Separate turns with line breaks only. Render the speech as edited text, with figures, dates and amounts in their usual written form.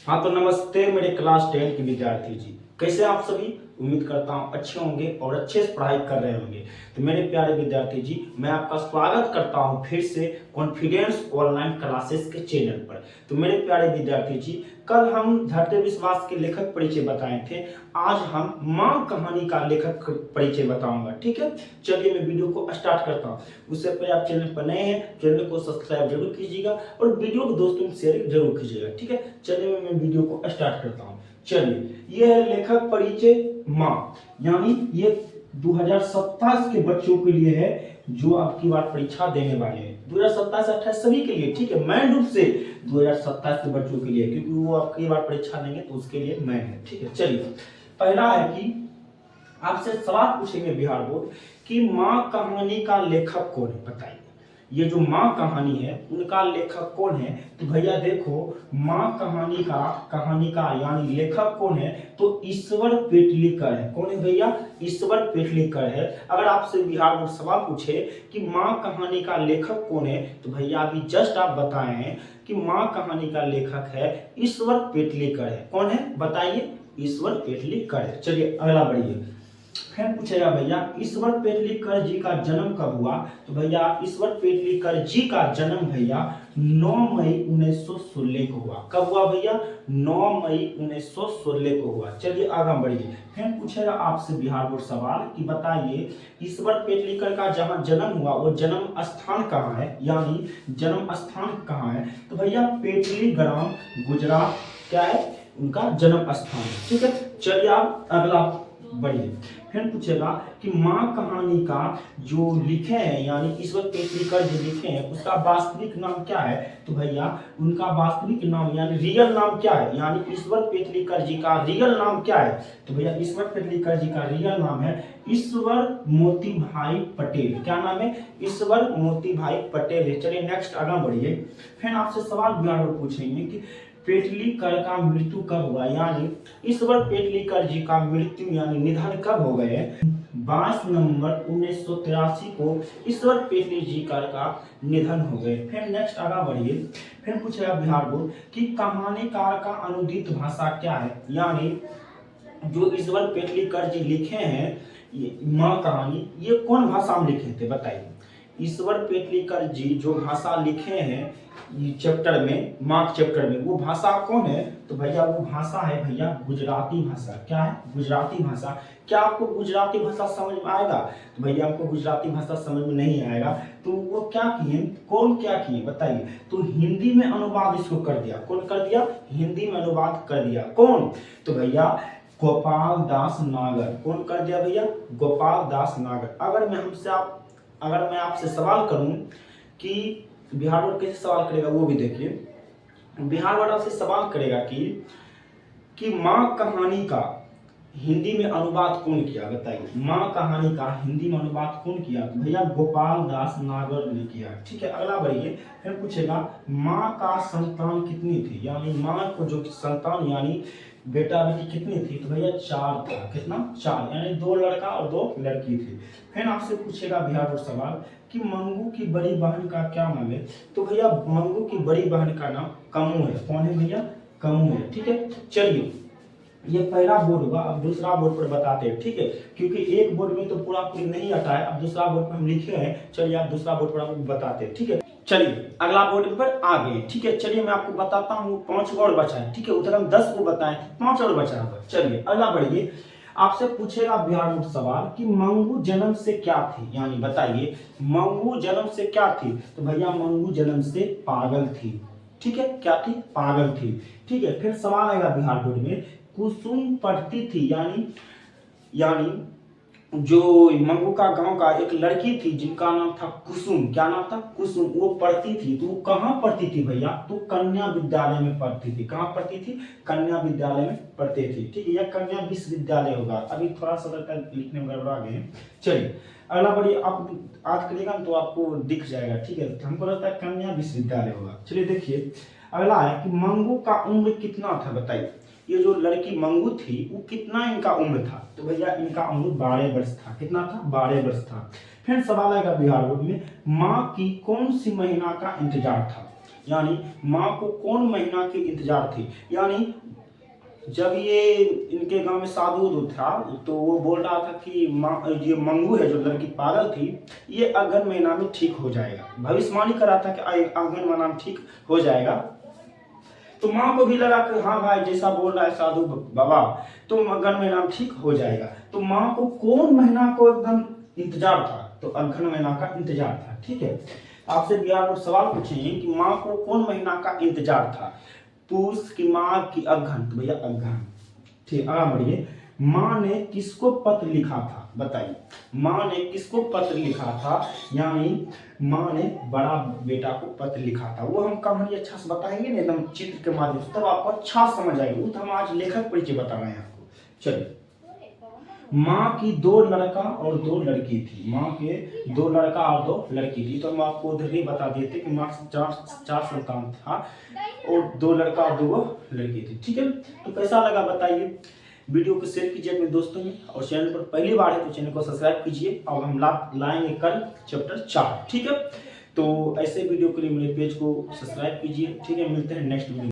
हाँ तो नमस्ते मेरे क्लास 10 के विद्यार्थी जी, कैसे आप सभी। उम्मीद करता हूँ अच्छे होंगे और अच्छे से पढ़ाई कर रहे होंगे। तो मेरे प्यारे विद्यार्थी जी, मैं आपका स्वागत करता हूँ फिर से कॉन्फिडेंस ऑनलाइन क्लासेस के चैनल पर। तो मेरे प्यारे विद्यार्थी जी, कल हम धरते विश्वास के लेखक परिचय बताए थे, आज हम माँ कहानी का लेखक परिचय बताऊंगा। ठीक है, चलिए मैं वीडियो को स्टार्ट करता हूँ। उससे पहले आप चैनल पर नए हैं, चैनल को सब्सक्राइब जरूर कीजिएगा और वीडियो को दोस्तों में शेयर जरूर कीजिएगा। ठीक है, चलिए मैं वीडियो को स्टार्ट करता हूँ। चलिए, ये है लेखक परिचय माँ, यानी ये 2027 के बच्चों के लिए है जो आपकी बार परीक्षा देने वाले हैं। 2027 से 28 सभी के लिए, ठीक है, मैन रूप से 2027 के बच्चों के लिए, क्योंकि वो आपकी बार परीक्षा देंगे तो उसके लिए मैन है। ठीक है, चलिए पहला है कि आपसे सवाल पूछेंगे बिहार बोर्ड कि माँ कहानी का लेखक कौन है, बताइए। ये जो माँ कहानी है उनका लेखक कौन है? तो भैया देखो, माँ कहानी का यानी लेखक कौन है? तो ईश्वर पेटलीकर है। कौन है भैया? ईश्वर पेटलीकर है। अगर आपसे बिहार बोर्ड सवाल पूछे कि माँ कहानी का लेखक कौन है, तो भैया अभी जस्ट आप बताए हैं कि माँ कहानी का लेखक है ईश्वर पेटलीकर है। कौन है बताइए? ईश्वर पेटलीकर है। चलिए अगला बढ़िए। फिर पूछेगा भैया ईश्वर पेटलीकर जी का जन्म कब हुआ? तो भैया ईश्वर पेटलीकर जी का जन्म भैया 9 मई 1916 को हुआ। कब हुआ भैया? 9 मई 1916 को हुआ। चलिए आगे बढ़िए। फिर पूछेगा आपसे बिहार बोर्ड सवाल कि बताइए ईश्वर पेटलीकर का जहां जन्म हुआ वो जन्म स्थान कहाँ है, यानी जन्म स्थान कहाँ है? तो भैया पेटली ग्राम, गुजरात क्या है उनका जन्म स्थान। ठीक है, चलिए आप अगला बढ़िए। फिर पूछेगा कि माँ कहानी का जो लिखे हैं यानी ईश्वर पेटलीकर जो लिखे हैं उसका वास्तविक नाम क्या है? तो भैया उनका वास्तविक नाम यानी रियल नाम क्या है, यानी ईश्वर पेटलीकर जी का रियल नाम क्या है? तो भैया ईश्वर पेटलीकर जी का रियल नाम है ईश्वर मोती भाई पटेल। क्या नाम है? ईश्वर मोती भाई पटेल है। चलिए नेक्स्ट आगे बढ़िए। फिर आपसे सवाल बिहार में पूछेंगे कि पेटलीकर का मृत्यु कब हुआ, यानी ईश्वर पेटलीकर जी का मृत्यु यानी निधन कब हो गए? 22 नवंबर 1983 को ईश्वर पेटलीकर का निधन हो गए। फिर नेक्स्ट आगे बढ़िए। फिर पूछेगा बिहार बोर्ड कि कहानीकार का अनुदित भाषा क्या है, यानी जो ईश्वर पेटलीकर जी लिखे हैं माँ कहानी, ये कौन भाषा में लिखे थे बताइए। ईश्वर पेटलीकर जी जो भाषा लिखे हैं चैप्टर में, मार्क चैप्टर में, वो भाषा कौन है? तो भैया वो भाषा है भैया गुजराती भाषा। क्या है? गुजराती भाषा। क्या आपको गुजराती भाषा समझ में आएगा? तो भैया आपको गुजराती भाषा समझ में नहीं आएगा तो वो क्या किए, कौन क्या किए बताइए? तो हिंदी में अनुवाद इसको कर दिया। कौन कर दिया? हिंदी में अनुवाद कर दिया। कौन? तो भैया गोपाल दास नागर। कौन कर दिया भैया? गोपाल दास नागर। अगर मैं आपसे सवाल करूं कि बिहार बोर्ड कैसे सवाल करेगा वो भी देखिए। बिहार बोर्ड आपसे सवाल करेगा कि माँ कहानी का हिंदी में अनुवाद कौन किया बताइए। माँ कहानी का हिंदी में अनुवाद कौन किया? तो भैया गोपाल दास नागर ने किया। ठीक है, अगला बढ़िए। फिर पूछेगा माँ का संतान कितनी थी, यानी माँ को जो संतान यानी बेटा बेटी कितनी थी? तो भैया 4 था। कितना? 4, यानी 2 लड़का और 2 लड़की थी। फिर आपसे पूछेगा बिहार बोर्ड सवाल कि मंगू की बड़ी बहन का क्या नाम है? तो भैया मंगू की बड़ी बहन का नाम कमू है। कौन है भैया? कमू है। ठीक है, चलिए ये पहला बोर्ड होगा। अब दूसरा बोर्ड पर बताते हैं, ठीक है, क्योंकि एक बोर्ड में तो पूरा नहीं आता है। अब दूसरा बोर्ड पर हम लिखे हैं, चलिए आप दूसरा बोर्ड पर आपको बताते हैं। ठीक है, चलिए अगला बोर्ड पर आ गए। ठीक है, चलिए मैं आपको बताता हूँ। 5 और बचा है। ठीक है, उधर हम 10 को बताए, 5 और बचा हुआ। चलिए अगला बढ़िए। आपसे पूछेगा बिहार बोर्ड सवाल कि मंगू जन्म से क्या थी, यानी बताइए मंगू जन्म से क्या थी? तो भैया मंगू जन्म से पागल थी। ठीक है, क्या थी? पागल थी। ठीक है, फिर सवाल आएगा बिहार बोर्ड में कुसुम पढ़ती थी, यानी जो मंगू का गांव का एक लड़की थी जिनका नाम था कुसुम। क्या नाम था? कुसुम। वो पढ़ती थी तो वो कहाँ पढ़ती थी भैया? तो कन्या विद्यालय में पढ़ती थी। कहाँ पढ़ती थी? कन्या विद्यालय में पढ़ती थी। ठीक है, यह कन्या विश्वविद्यालय होगा। अभी थोड़ा सा लिखने में गड़बड़ा गए। चलिए अगला बढ़िए। आप आज करिएगा तो आपको दिख जाएगा। ठीक है, हमको लगता है कन्या विश्वविद्यालय होगा। चलिए देखिए अगला है कि मंगू का उम्र कितना था बताइए। ये जो लड़की मंगू थी वो कितना इनका उम्र था? तो भैया इनका उम्र 12 वर्ष था। कितना था? 12 वर्ष था। फिर सवाल आएगा बिहार बोर्ड में माँ की कौन सी महीना का इंतजार था? यानी माँ को कौन महीना के इंतजार थी। यानी जब ये इनके गांव में साधु था तो वो बोल रहा था कि माँ ये मंगू है जो लड़की पागल थी, ये अगहन महीना में ठीक हो जाएगा। भविष्यवाणी कर रहा था कि अगहन महीना में ठीक हो जाएगा। तो माँ को भी लगा कि हाँ भाई जैसा बोल रहा है साधु बाबा तो अगहन महीना में ठीक हो जाएगा। तो माँ को कौन महीना को एकदम इंतजार था, तो अगहन महीना का इंतजार था। ठीक है, आपसे बिहार में सवाल पूछेंगे कि माँ को कौन महीना का इंतजार था, पूस की माँ की अगहन, तो भैया अगहन। ठीक, आगे बढ़िए। माँ ने किसको पत्र लिखा था, बताइए माँ ने किसको पत्र लिखा था। यानी माँ ने बड़ा बेटा को पत्र लिखा था। वो हम कहानी अच्छा से बताएंगे ना एकदम चित्र के माध्यम से, तब आपको अच्छा समझ आएगा। वो तो हम आज लेखक परिचय बता रहे हैं आपको। चलिए, माँ की 2 लड़का और 2 लड़की थी। माँ के 2 लड़का और 2 लड़की थी। तो हम आपको उधर ही बता देते कि माँ के चार संतान था और 2 लड़का और 2 लड़की थी। ठीक है, तो कैसा लगा बताइए। वीडियो को शेयर कीजिए अपने दोस्तों में, और चैनल पर पहली बार है तो चैनल को सब्सक्राइब कीजिए। और हम लाएंगे कल चैप्टर 4। ठीक है, तो ऐसे वीडियो के लिए मेरे पेज को सब्सक्राइब कीजिए। ठीक है, मिलते हैं नेक्स्ट वीडियो।